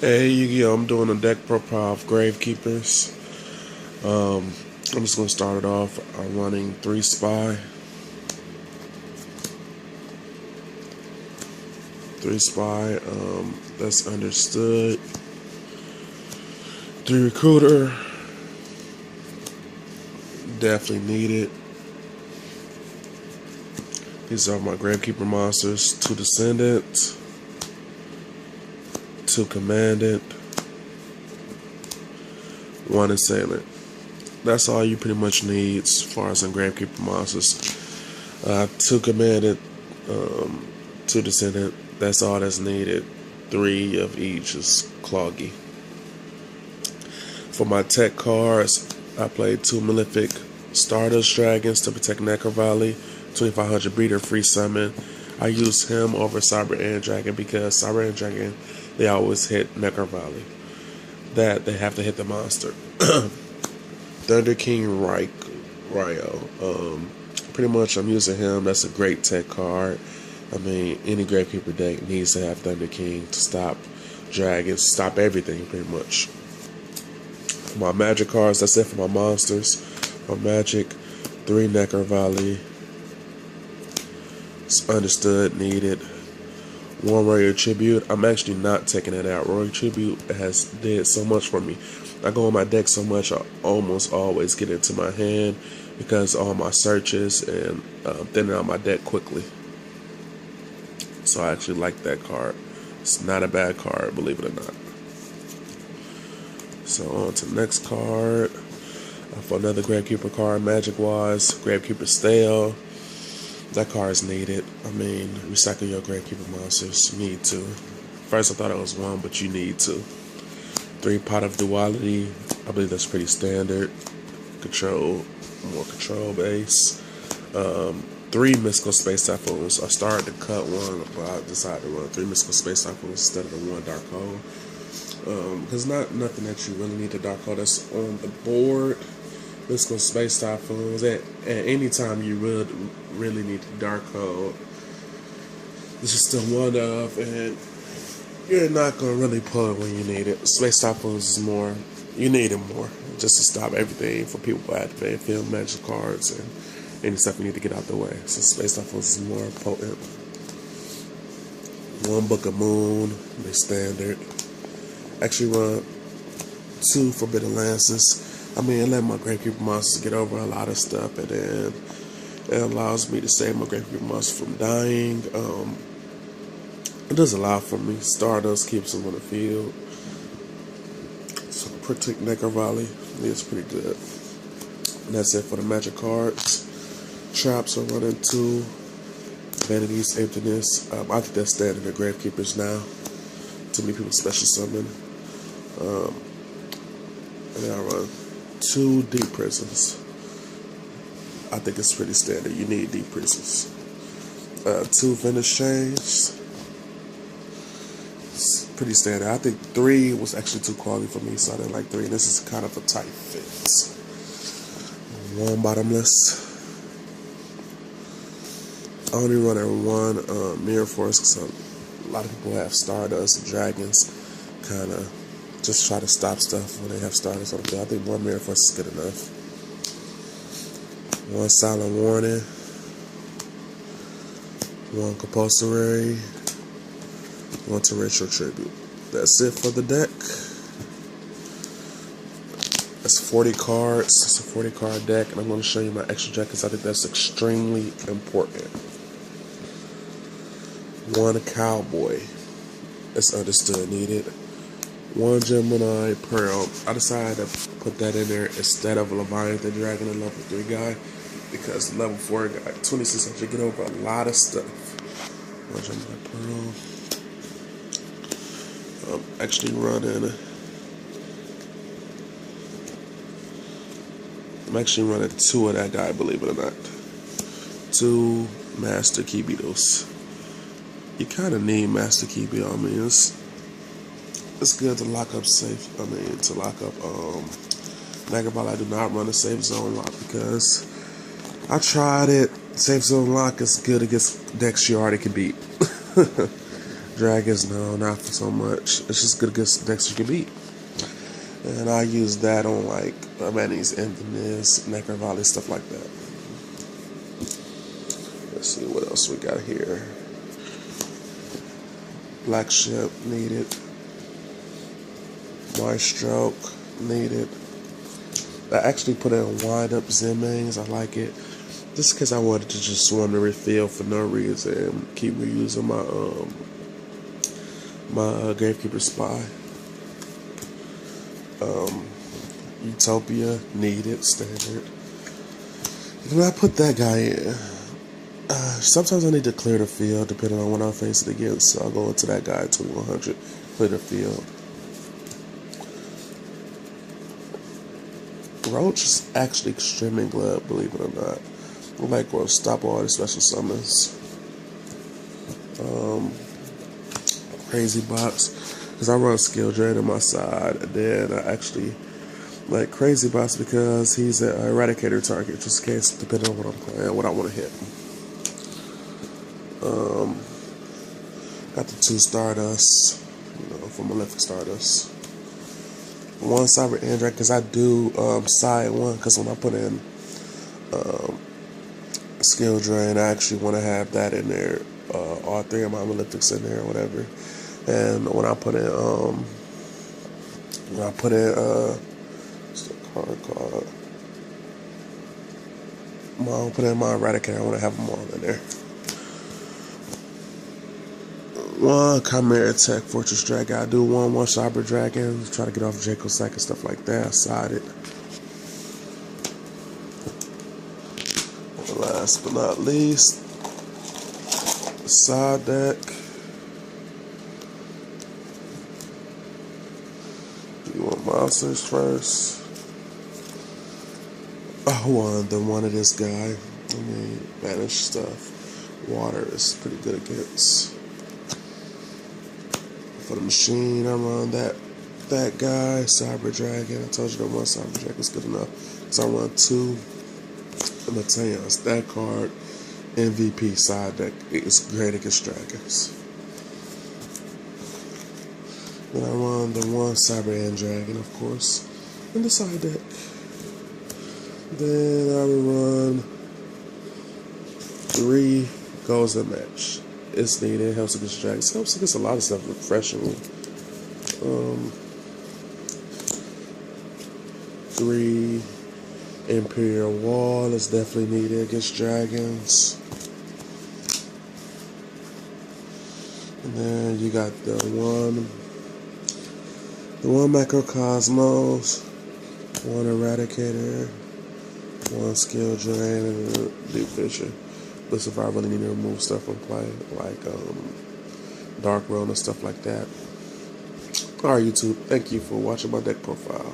Hey Yu-Gi-Oh! I'm doing a deck profile of Gravekeepers. I'm just gonna start it off. I'm running 3 Spy, 3 Spy. That's understood. 3 Recruiter, definitely needed. These are my Gravekeeper monsters. 2 Descendant, 2 Commandant, 1 Assailant. That's all you pretty much need as far as in Gravekeeper monsters. 2 Commandant, 2 Descendant. That's all that's needed. 3 of each is cloggy. For my tech cards, I played 2 Malefic Stardust Dragons to protect Necro Valley, 2500 breeder free summon. I use him over Cyber End Dragon because Cyber End Dragon, they always hit Necro Valley. That they have to hit the monster. Thunder King Ryo. Pretty much I'm using him. That's a great tech card. I mean, any Gravekeeper deck needs to have Thunder King to stop dragons, stop everything pretty much. For my magic cards, that's it for my monsters. My magic, 3 Necro Valley. It's understood, needed. 1 Royal Tribute. I'm actually not taking it out. Royal Tribute has did so much for me. I go on my deck so much, I almost always get into my hand because of all my searches and thinning out my deck quickly. So I actually like that card. It's not a bad card, believe it or not. So on to the next card. For another Gravekeeper card, Magic Wise, Gravekeeper Stale. That card is needed. I mean, recycle your Gravekeeper monsters. You need to. First I thought it was 1, but you need to. 3 Pot of Duality. I believe that's pretty standard. Control, more control base. 3 Mystical Space Typhoons. I started to cut 1, but I decided to run 3 Mystical Space Typhoons instead of the 1 Dark Hole. Because nothing that you really need the Dark Hole that's on the board. Mystical Space Typhoons. At any time you really need the Dark Hole. This is still one of, and you're not going to really pull it when you need it. Space Typhoons is more, you need it more. Just to stop everything for people who activate field magic cards and any stuff you need to get out the way. So Space Typhoons is more potent. 1 Book of Moon, the standard. Actually run 2 Forbidden Lances. I mean, it let my Gravekeeper monsters get over a lot of stuff, and then it allows me to save my Gravekeeper monsters from dying. It does a lot for me. Stardust keeps them on the field. So protect Necro Valley. It's pretty good. And that's it for the magic cards. Traps are running 2. Vanity's Emptiness. I think that's standard in Gravekeepers now. Too many people special summon. And then I run 2 Deep Prisons. I think it's pretty standard. You need Deep Prisons. 2 Vintage Chains. It's pretty standard. I think 3 was actually too quality for me, so I didn't like 3. This is kind of a tight fit. 1 Bottomless. I only run at 1 Mirror Force because a lot of people have Stardust and Dragons. Kind of just try to stop stuff when they have Stardust on the field. I think 1 Mirror Force is good enough. 1 Silent Warning. 1 Compulsory. 1 Torrential Tribute. That's it for the deck. That's 40 cards. It's a 40 card deck, and I'm going to show you my extra deck because I think that's extremely important. 1 Cowboy. It's understood, needed. 1 Gemini Pearl. I decided to put that in there instead of a Leviathan Dragon and level 3 guy because the level 4 guy, 2600, get over a lot of stuff. 1 Gemini Pearl. I'm actually running 2 of that guy, believe it or not. 2 Master Key Beetles. You kind of need Master Key Beetle. I mean, it's good to lock up safe. I mean, to lock up Necro Valley. I do not run a safe zone lock because I tried it. Safe zone lock is good against decks you already can beat. Dragons, no, not for so much. It's just good against decks you can beat. And I use that on like Manny's Infamous, Necro Valley, stuff like that. Let's see what else we got here. Black Ship needed. Maestro needed. I actually put in Wind Up Zemmings. I like it. Just because I wanted to just swarm the refill for no reason and keep reusing my Gravekeeper Spy. Utopia needed, standard. And I put that guy in. Sometimes I need to clear the field depending on what I'm facing against, so I'll go into that guy to 100, clear the field. Roach is actually extremely glad, believe it or not. I like Roach, stop all the special summons. Crazy Box, because I run Skill Drain on my side, and then I actually like Crazy Box because he's an Eradicator target, just in case, depending on what I'm playing, what I want to hit. Got the 2 Stardust, for Malefic Stardust. 1 Cyber Android, because I do side 1, because when I put in Skill Drain, I actually want to have that in there, all 3 of my Malefics in there or whatever. And when I put in what's the card called? When I put in my Eradicator, I want to have them all in there. 1 Chimera Tech Fortress Dragon. I do 1 Cyber Dragon. Try to get off Jacob Sack and stuff like that. Sided. And last but not least, side deck. You want monsters first? I want the one of this guy. I mean, banish stuff. Water is pretty good against. For the machine, I run that guy, Cyber Dragon. I told you that 1 Cyber Dragon is good enough. So I run 2 Mateos. That card, MVP side deck, is great against dragons. Then I run the 1 Cyber and Dragon, of course, in the side deck. Then I will run 3 Goals and Match. It's needed. It helps against dragons. It helps against a lot of stuff refreshingly. 3 Imperial Wall is definitely needed against dragons. And then you got the one Macrocosmos, 1 Eradicator, 1 Skill Drain, and a Deep Fisher. But if I really need to remove stuff from play, like Dark Road and stuff like that. Alright, YouTube, thank you for watching my deck profile.